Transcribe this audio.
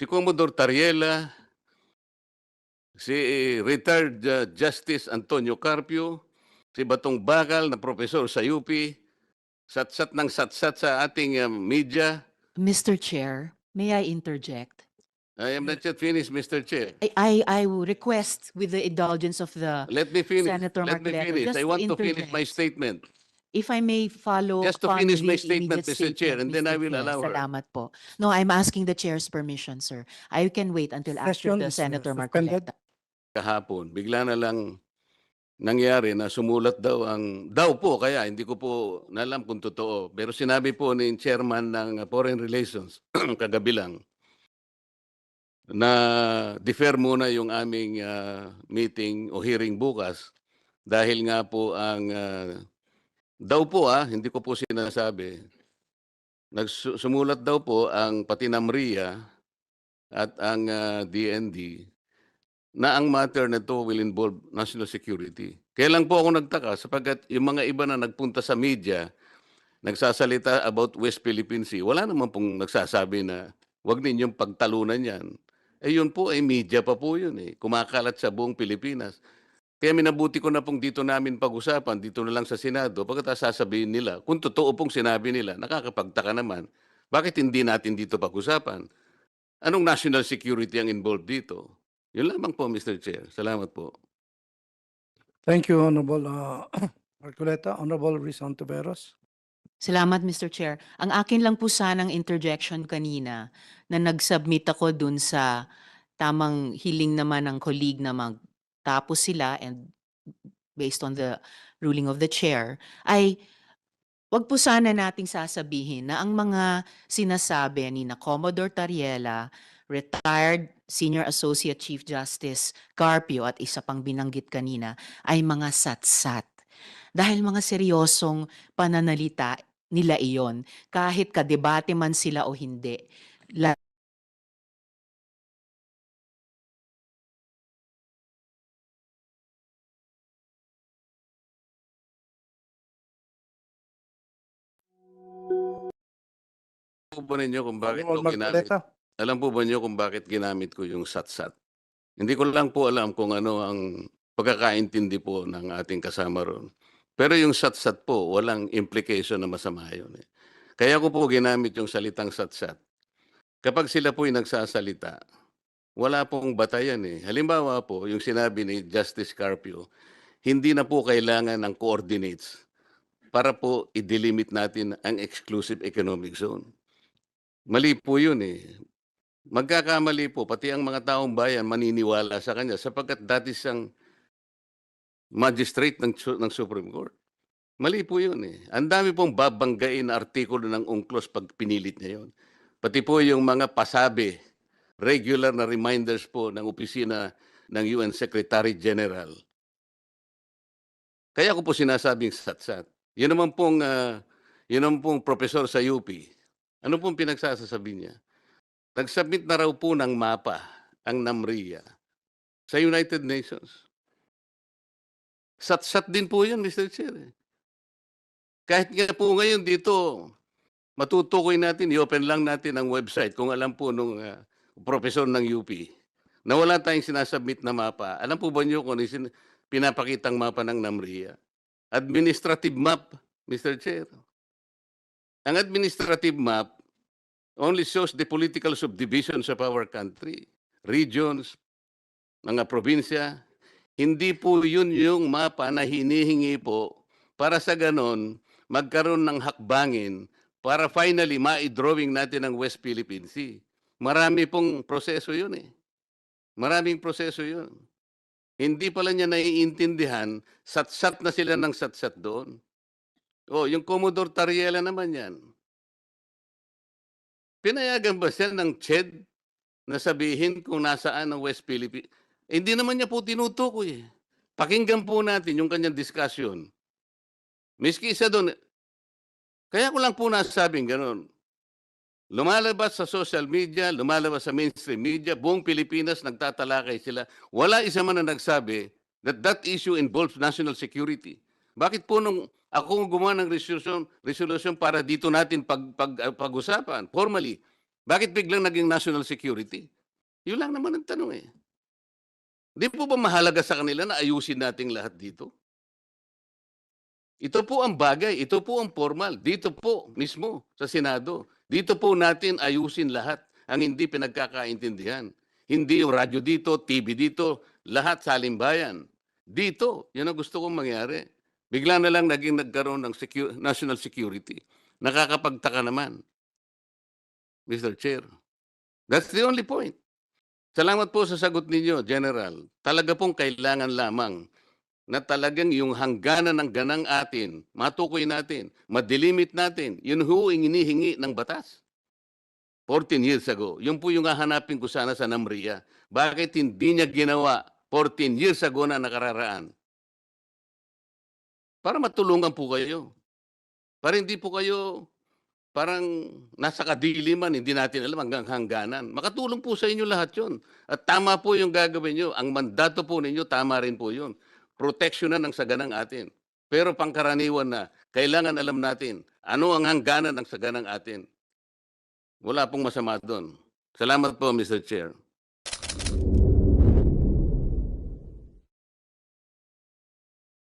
si Commodore Tariela, si retired Justice Antonio Carpio, si Batong Bakal na profesor sa UP, satsat ng satsat sa ating media. Mr. Chair, may I interject? I am not yet finished, Mr. Chair. I will request with the indulgence of the Let me finish. Senator Let me Marcoleta finish. just I to want to finish my interject. statement. If I may follow Just to upon finish my the statement, immediate Mr. Chair, statement, and then I Mr. will Chair. allow her. Salamat po. No, I'm asking the chair's permission, sir. I can wait until after Session the is Senator suspended. Marcoleta. Kahapon, bigla na lang nangyari na sumulat daw po, kaya hindi ko po nalam kung totoo. Pero sinabi po ni chairman ng Foreign Relations kagabi lang na defer muna yung aming meeting o hearing bukas dahil nga po ang daw po hindi ko po sinasabi. Sumulat daw po ang pati NAMRIA at ang DND na ang matter na to will involve national security. Kaya lang po ako nagtaka sapagkat yung mga iba na nagpunta sa media, nagsasalita about West Philippine Sea, wala naman pong nagsasabi na wag ninyong pagtalunan yan. Eh yun po ay media pa po yun eh. Kumakalat sa buong Pilipinas. Kaya minabuti ko na pong dito namin pag-usapan, dito na lang sa Senado, pagkatapos sasabihin nila, kung totoo pong sinabi nila, nakakapagtaka naman, bakit hindi natin dito pag-usapan? Anong national security ang involved dito? Yun lamang po, Mr. Chair. Salamat po. Thank you, Honorable Marcoleta. Honorable Riz Ontiveros. Salamat, Mr. Chair. Ang akin lang po sanang interjection kanina na nag-submit ako dun sa tamang hiling naman ng colleague na magtapos sila and based on the ruling of the chair, ay wag po sana nating sasabihin na ang mga sinasabi ni na Commodore Tariela, retired Senior Associate Chief Justice Carpio at isa pang binanggit kanina ay mga satsat. Dahil mga seryosong pananalita nila iyon, kahit kadebate man sila o hindi. Alam po ba ninyo kung bakit Honorable ko ginamit? Marcoleta. Alam po ba niyo kung bakit ginamit ko yung satsat? Hindi ko lang po alam kung ano ang pagkakaintindi po ng ating kasama ron. Pero yung satsat po, walang implication na masama yun eh. Kaya ko po ginamit yung salitang satsat. Kapag sila po ay nagsasalita, wala pong batayan eh. Halimbawa po, yung sinabi ni Justice Carpio, hindi na po kailangan ng coordinates para po i-delimit natin ang exclusive economic zone. Mali po yun eh. Magkakamali po, pati ang mga taong bayan maniniwala sa kanya sapagkat dati siyang magistrate ng Supreme Court. Mali po yun eh. Ang dami pong babanggain na artikulo ng UNCLOS pag pinilit niya yun. Pati po yung mga pasabi, regular na reminders po ng opisina ng UN Secretary General. Kaya ko po sinasabing satsat. Yun naman pong professor sa UP. Ano pong pinagsasasabi niya? Nag-submit na raw po ng mapa ang NAMRIA sa United Nations. Satsat din po yan, Mr. Chair. Kahit nga po ngayon dito, matutukoy natin, i-open lang natin ang website kung alam po nung professor ng UP na wala tayong sinasubmit na mapa. Alam po ba niyo kung ano pinapakitang mapa ng NAMRIA? Administrative map, Mr. Chair. Ang administrative map only shows the political subdivisions of our country, regions, mga probinsya. Hindi po yun yung mapa na hinihingi po para sa ganon magkaroon ng hakbangin para finally ma-drawing natin ang West Philippine Sea. Marami pong proseso yun eh. Maraming proseso yun. Hindi pala niya naiintindihan, satsat na sila ng satsat doon. Oh, yung Commodore Tariela naman yan. Pinayagan ba siya ng CHED na sabihin kung nasaan ang West Philippines? Hindi naman niya po tinutukoy. Pakinggan po natin yung kanyang discussion. Miski isa doon, kaya ko lang po nasabing gano'n. Lumalabas sa social media, lumalabas sa mainstream media, buong Pilipinas nagtatalakay sila. Wala isa man na nagsabi that that issue involves national security. Bakit po nung ako gumawa ng resolution para dito natin pag-usapan formally, Bakit biglang naging national security? Yun lang naman ang tanong eh. Di po ba mahalaga sa kanila na ayusin nating lahat dito? Ito po ang bagay, ito po ang formal. Dito po mismo sa Senado. Dito po natin ayusin lahat ang hindi pinagkakaintindihan. Hindi yung radyo dito, TV dito, lahat sa halimbayan. Dito, yun ang gusto kong mangyari. Bigla na lang nagkaroon ng national security. Nakakapagtaka naman, Mr. Chair. That's the only point. Salamat po sa sagot ninyo, General. Talaga pong kailangan lamang na talagang yung hangganan ng ganang atin, matukoy natin, madilimit natin, yun ho ang inihingi ng batas. 14 years ago. Yun po yung hahanapin ko sana sa NAMRIA. Bakit hindi niya ginawa 14 years ago na nakararaan? Para matulungan po kayo. Para hindi po kayo parang nasa kadiliman, hindi natin alam hanggang hangganan. Makatulong po sa inyo lahat yun. At tama po yung gagawin nyo. Ang mandato po ninyo, tama rin po yun. Proteksyonan ng saganang atin. Pero pangkaraniwan na, kailangan alam natin ano ang hangganan ng saganang atin. Wala pong masama doon. Salamat po, Mr. Chair.